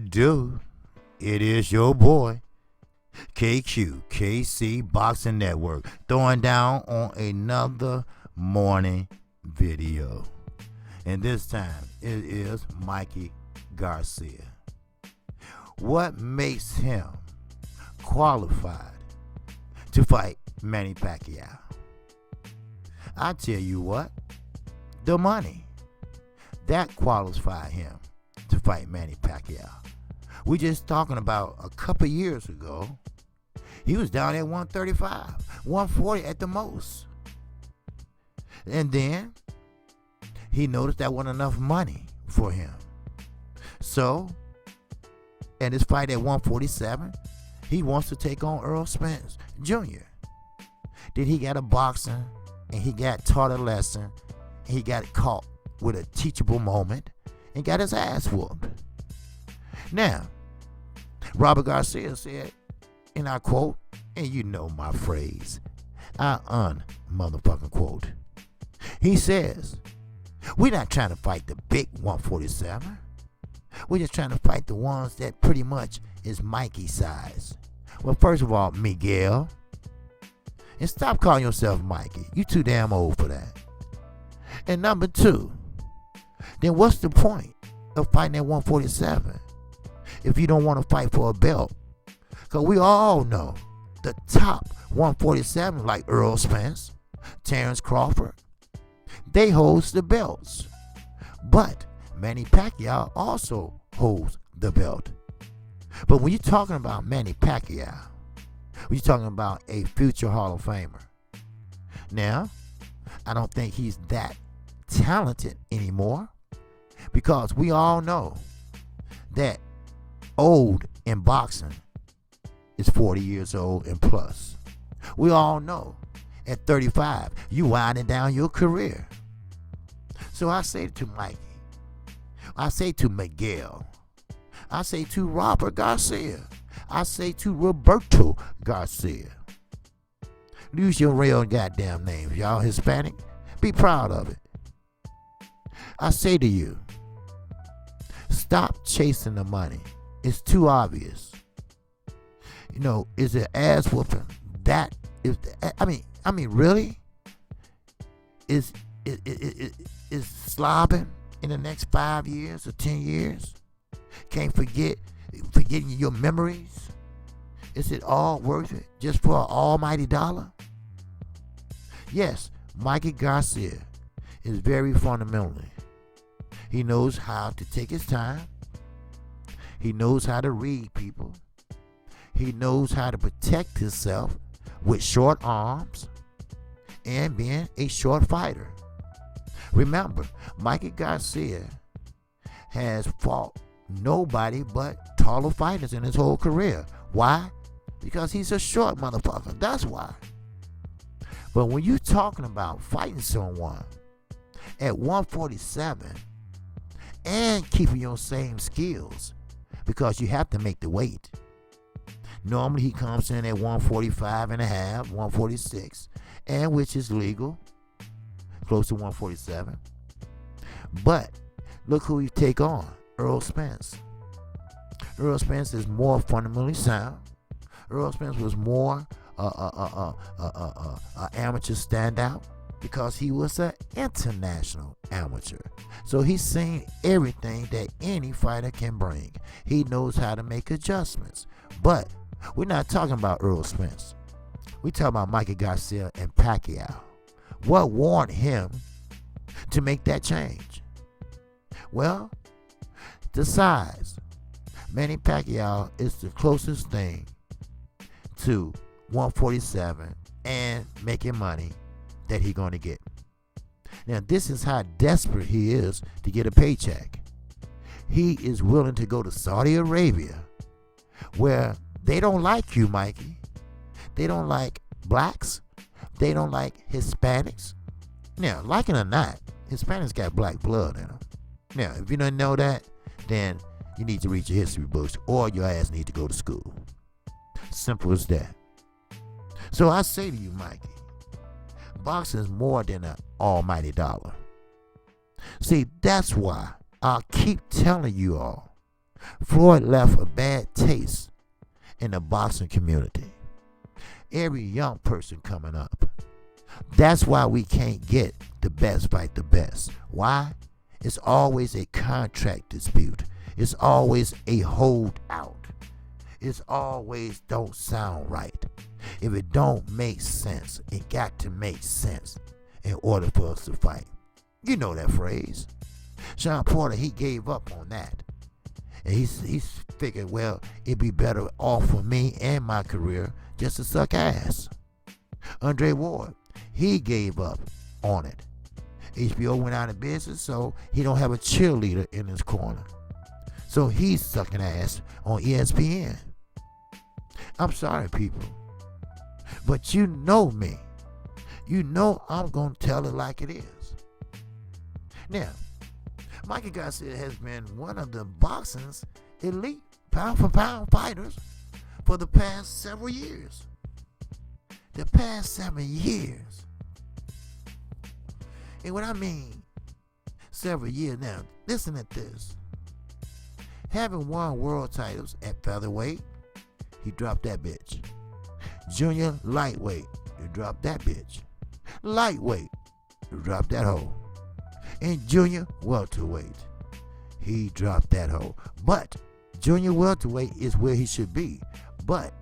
do? It is your boy, KQ, KC Boxing Network, throwing down on another morning video. And this time, it is Mikey Garcia. What makes him qualified to fight Manny Pacquiao? I tell you what, the money. That qualified him to fight Manny Pacquiao. We just talking about a couple years ago, he was down at 135, 140 at the most. And then he noticed that wasn't enough money for him. So, in his fight at 147, he wants to take on Errol Spence Jr. Then he got a boxing and he got taught a lesson and he got caught with a teachable moment and got his ass whooped. Now, Robert Garcia said, and I quote, and you know my phrase, I motherfucking quote. He says, we're not trying to fight the big 147. We're just trying to fight the ones that pretty much is Mikey size. Well, first of all, Miguel, and stop calling yourself Mikey. You too damn old for that. And number two, then what's the point of fighting at 147 if you don't want to fight for a belt? Because we all know the top 147 like Errol Spence, Terrence Crawford, they hold the belts. But Manny Pacquiao also holds the belt. But when you're talking about Manny Pacquiao, you're talking about a future Hall of Famer. Now, I don't think he's that talented anymore, because we all know that old in boxing is 40 years old and plus. We all know at 35 you winding down your career. So I say to Mikey, I say to Miguel, I say to Robert Garcia, I say to Roberto Garcia, use your real goddamn names, y'all Hispanic. Be proud of it. I say to you, stop chasing the money. It's too obvious. You know, is it ass whooping? That is, I mean, really? Is slobbing in the next 5 years or 10 years? Can't forgetting your memories? Is it all worth it just for an almighty dollar? Yes, Mikey Garcia is very fundamentally. He knows how to take his time. He knows how to read people. He knows how to protect himself with short arms and being a short fighter. Remember, Mikey Garcia has fought nobody but taller fighters in his whole career. Why? Because he's a short motherfucker. That's why. But when you're talking about fighting someone at 147 and keeping your same skills, because you have to make the weight. Normally he comes in at 145 and a half, 146, and which is legal, close to 147. But look who you take on, Errol Spence. Errol Spence is more fundamentally sound. Errol Spence was more amateur standout because he was an international amateur. So he's seen everything that any fighter can bring. He knows how to make adjustments. But we're not talking about Errol Spence. We're talking about Mikey Garcia and Pacquiao. What warned him to make that change? Well, the size. Manny Pacquiao is the closest thing to 147 and making money that he's going to get. Now, this is how desperate he is to get a paycheck. He is willing to go to Saudi Arabia, where they don't like you, Mikey. They don't like blacks. They don't like Hispanics. Now, like it or not, Hispanics got black blood in them. Now, if you don't know that, then you need to read your history books or your ass need to go to school. Simple as that. So I say to you, Mikey, boxing is more than an almighty dollar. See, that's why I keep telling you all, Floyd left a bad taste in the boxing community. Every young person coming up. That's why we can't get the best fight the best. Why? It's always a contract dispute. It's always a holdout. It's always don't sound right. If it don't make sense, it got to make sense in order for us to fight. You know that phrase. Sean Porter, he gave up on that. And he's figured, well, it'd be better off for me and my career just to suck ass. Andre Ward, he gave up on it. HBO went out of business, so he don't have a cheerleader in his corner. So he's sucking ass on ESPN. I'm sorry, people. But you know me. You know I'm going to tell it like it is. Now, Mikey Garcia has been one of the boxing's elite pound-for-pound fighters for the past several years. The past 7 years. And what I mean, several years now, listen at this. Having won world titles at featherweight, he dropped that bitch. Junior lightweight, he dropped that bitch. Lightweight, he dropped that hoe. And junior welterweight, he dropped that hoe. But junior welterweight is where he should be. But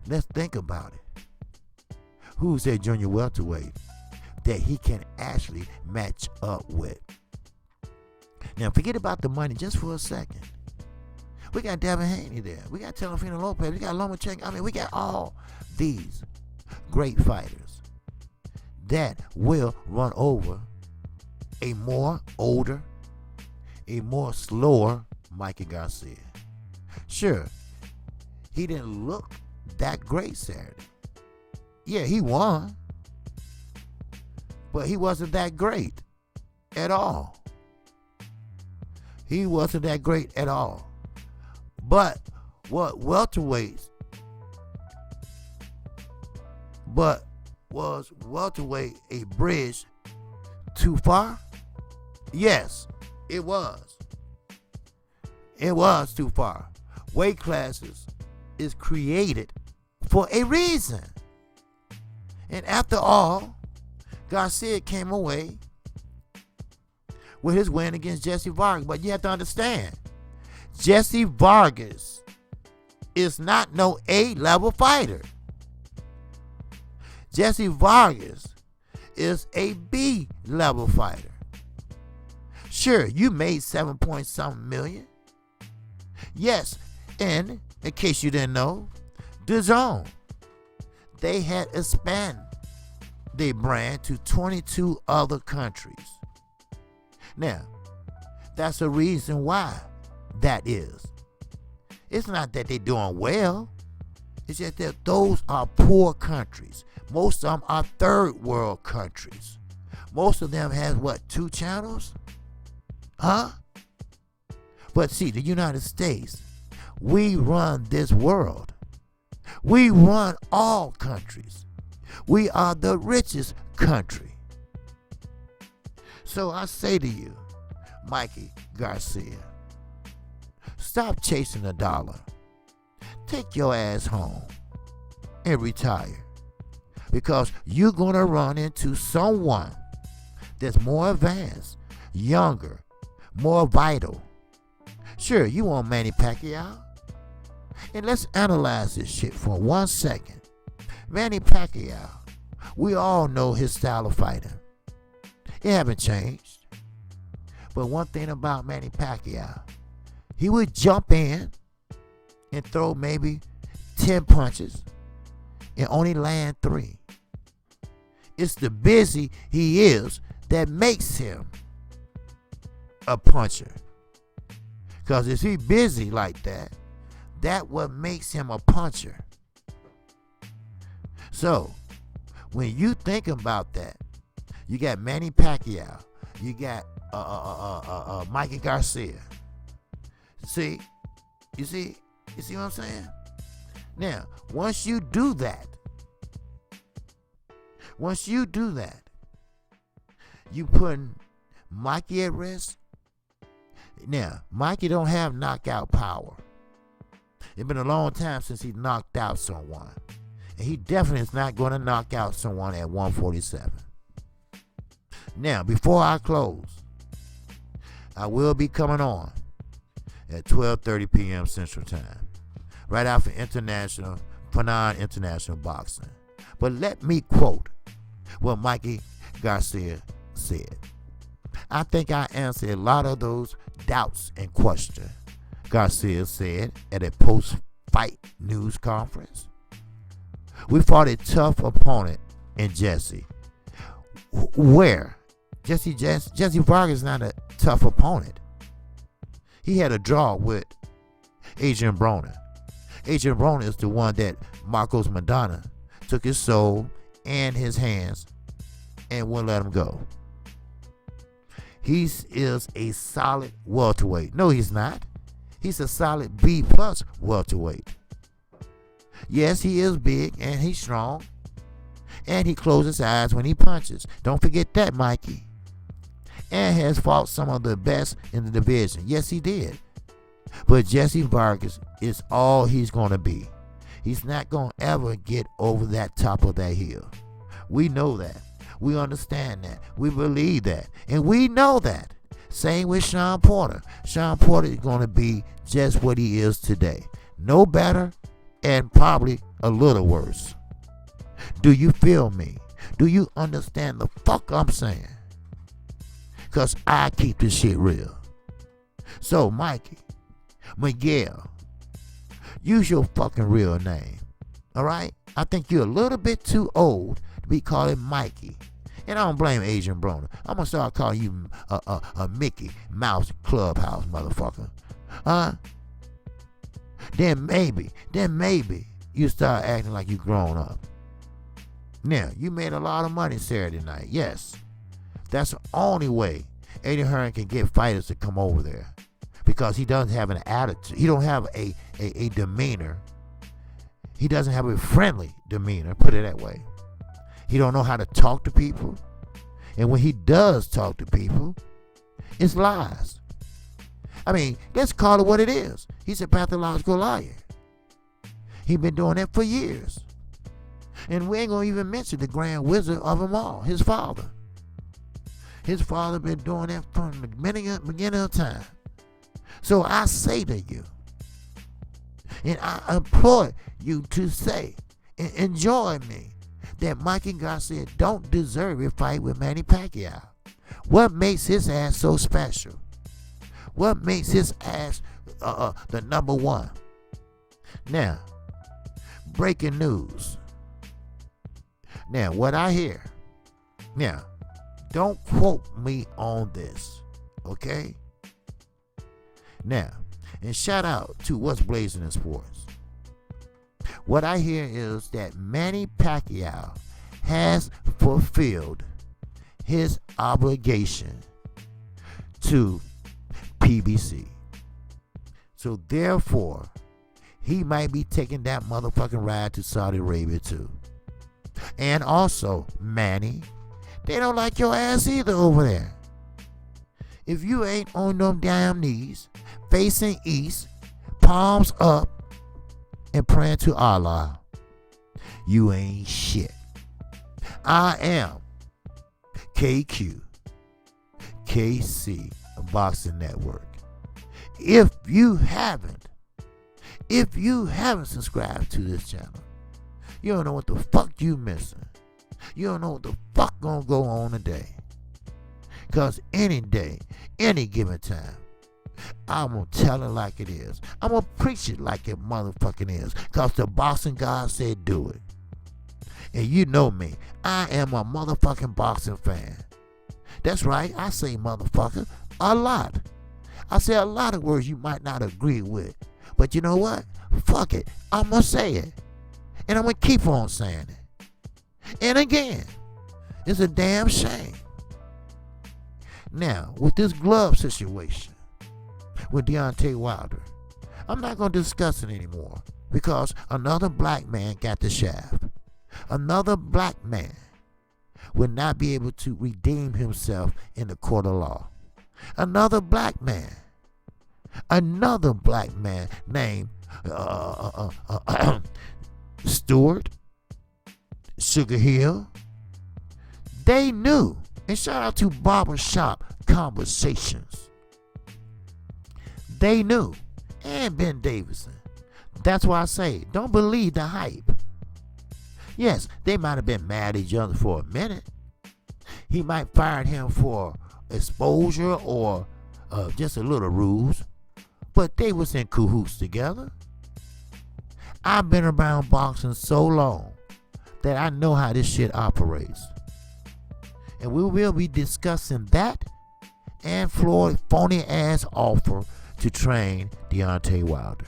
let's think about it. Who's that junior welterweight that he can actually match up with? Now forget about the money just for a second. We got Devin Haney there. We got Telefino Lopez. We got Lomachenko. I mean, we got all these great fighters that will run over a more older, a more slower Mikey Garcia. Sure, he didn't look that great Saturday. Yeah, he won, but he wasn't that great at all. He wasn't that great at all. But what welterweights, but was welterweight a bridge too far? Yes, it was. It was too far. Weight classes is created for a reason. And after all, Garcia came away with his win against Jesse Vargas. But you have to understand, Jesse Vargas is not no A-level fighter. Jesse Vargas is a B-level fighter. Sure, you made 7-point-something million. Yes, and in case you didn't know, DAZN, they had expanded their brand to 22 other countries. Now, that's a reason why that is. It's not that they're doing well. It's just that those are poor countries. Most of them are third world countries. Most of them has what, 2 channels? Huh? But see, the United States, we run this world. We run all countries. We are the richest country. So I say to you, Mikey Garcia, stop chasing the dollar. Take your ass home and retire. Because you're going to run into someone that's more advanced, younger, more vital. Sure, you want Manny Pacquiao? And let's analyze this shit for 1 second. Manny Pacquiao, we all know his style of fighting. It haven't changed. But one thing about Manny Pacquiao, he would jump in and throw maybe 10 punches and only land 3. It's the busy he is that makes him a puncher. Because if he's busy like that, that's what makes him a puncher. So, when you think about that, you got Manny Pacquiao, you got Mikey Garcia. See? You see what I'm saying? Now, once you do that, you putting Mikey at risk, Now, Mikey don't have knockout power. It's been a long time since he knocked out someone. And he definitely is not going to knock out someone at 147. Now, before I close, I will be coming on at 12:30 p.m. Central Time, right after non-international boxing. But let me quote what Mikey Garcia said. I think I answered a lot of those doubts and questions Garcia said at a post-fight news conference. We fought a tough opponent in Jesse. Where? Jesse Vargas is not a tough opponent. He had a draw with Adrian Broner. Adrian Broner is the one that Marcos Madonna took his soul and his hands and wouldn't let him go. He is a solid welterweight. No, he's not. He's a solid B+ welterweight. Yes, he is big and he's strong. And he closes his eyes when he punches. Don't forget that, Mikey. And has fought some of the best in the division. Yes, he did. But Jesse Vargas is all he's going to be. He's not going to ever get over that top of that hill. We know that. We understand that. We believe that. And we know that. Same with Sean Porter. Sean Porter is going to be just what he is today. No better and probably a little worse. Do you feel me? Do you understand the fuck I'm saying? Because I keep this shit real. So, Mikey, Miguel, use your fucking real name. Alright? I think you're a little bit too old to be calling Mikey. And I don't blame Adrian Broner. I'm going to start calling you a Mickey Mouse Clubhouse, motherfucker. Huh? Then maybe you start acting like you grown up. Now, you made a lot of money Saturday night. Yes. That's the only way Eddie Hearn can get fighters to come over there. Because he doesn't have an attitude. He don't have a demeanor. He doesn't have a friendly demeanor, put it that way. He don't know how to talk to people. And when he does talk to people, it's lies. I mean, let's call it what it is. He's a pathological liar. He's been doing that for years. And we ain't going to even mention the grand wizard of them all, his father. His father been doing that from the beginning of time. So I say to you, and I implore you to say and enjoy me, that Mikey Garcia don't deserve a fight with Manny Pacquiao. What makes his ass so special? What makes his ass the number one? Now, breaking news. Now, what I hear. Now, don't quote me on this, okay? Now, and shout out to What's Blazing in Sports. What I hear is that Manny Pacquiao has fulfilled his obligation to PBC. So therefore, he might be taking that motherfucking ride to Saudi Arabia too. And also, Manny, they don't like your ass either over there. If you ain't on them damn knees, facing east, palms up, and praying to Allah, you ain't shit. I am KQ, KC Boxing Network. If you haven't subscribed to this channel, you don't know what the fuck you missing. You don't know what the fuck gonna go on today. Cause any day, any given time, I'm gonna tell it like it is. I'm gonna preach it like it motherfucking is. Cause the boxing God said do it. And you know me, I am a motherfucking boxing fan. That's right, I say motherfucker a lot. I say a lot of words you might not agree with. But you know what? Fuck it, I'm gonna say it. And I'm gonna keep on saying it. And again, it's a damn shame. Now, with this glove situation with Deontay Wilder, I'm not going to discuss it anymore because another black man got the shaft. Another black man will not be able to redeem himself in the court of law. Another black man another black man named Stewart Sugar Hill. They knew. And shout out to Barbershop Conversations. They knew. And Ben Davidson. That's why I say, don't believe the hype. Yes, they might have been mad at each other for a minute. He might fired him for exposure or just a little ruse. But they was in cahoots together. I've been around boxing so long that I know how this shit operates. And we will be discussing that and Floyd's phony ass offer to train Deontay Wilder.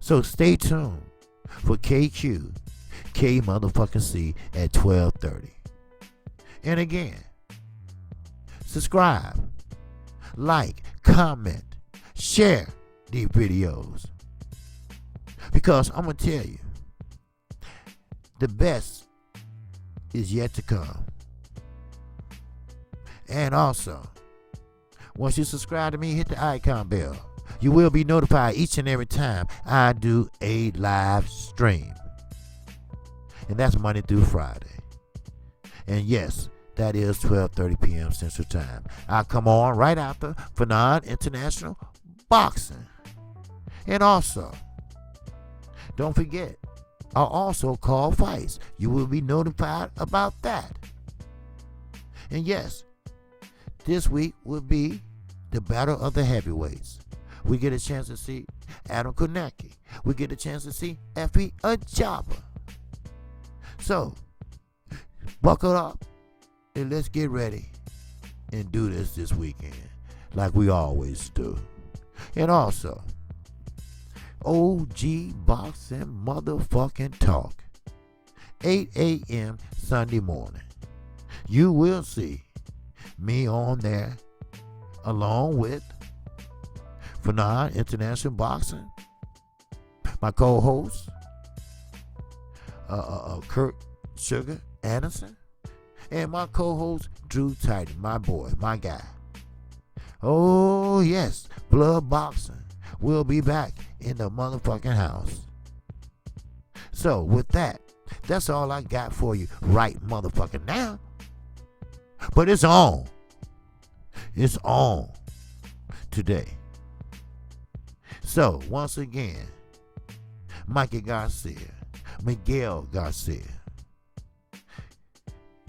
So stay tuned for KQ, K motherfucking C at 12:30. And again, subscribe, like, comment, share these videos. Because I'm going to tell you, the best is yet to come. And also, once you subscribe to me, hit the icon bell. You will be notified each and every time I do a live stream. And that's Monday through Friday. And yes, that is 12:30 p.m. Central Time. I come on right after Phenom International Boxing. And also, don't forget, I also call fights. You will be notified about that. And yes, this week will be the battle of the heavyweights. We get a chance to see Adam Konecki. We get a chance to see Effie Ajaba. So, buckle up and let's get ready and do this weekend like we always do. And also, OG Boxing Motherfucking Talk, 8 a.m. Sunday morning. You will see me on there along with Phenom International Boxing, my co-host Kurt Sugar Anderson, and my co-host Drew Titan, my boy, my guy. Oh yes, Blood Boxing will be back in the motherfucking house. So with that, that's all I got for you right motherfucking now. But it's on. It's on today. So once again, Mikey Garcia, Miguel Garcia,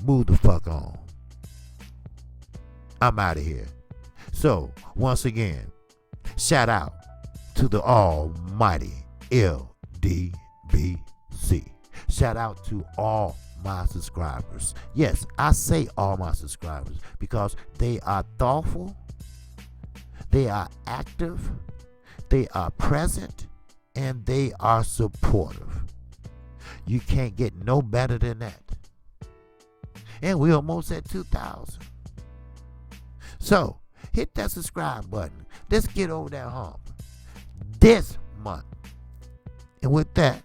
move the fuck on. I'm out of here. So once again, shout out to the almighty LDBC. Shout out to all my subscribers. Yes, I say all my subscribers because they are thoughtful, they are active, they are present, and they are supportive. You can't get no better than that. And we almost at 2,000. So hit that subscribe button. Let's get over that hump this month. And with that,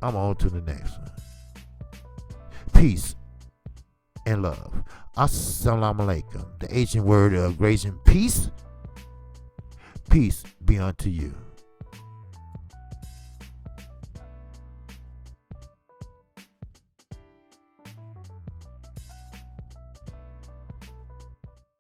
I'm on to the next one. Peace and love. Assalamu alaikum. The ancient word of grace and peace. Peace be unto you.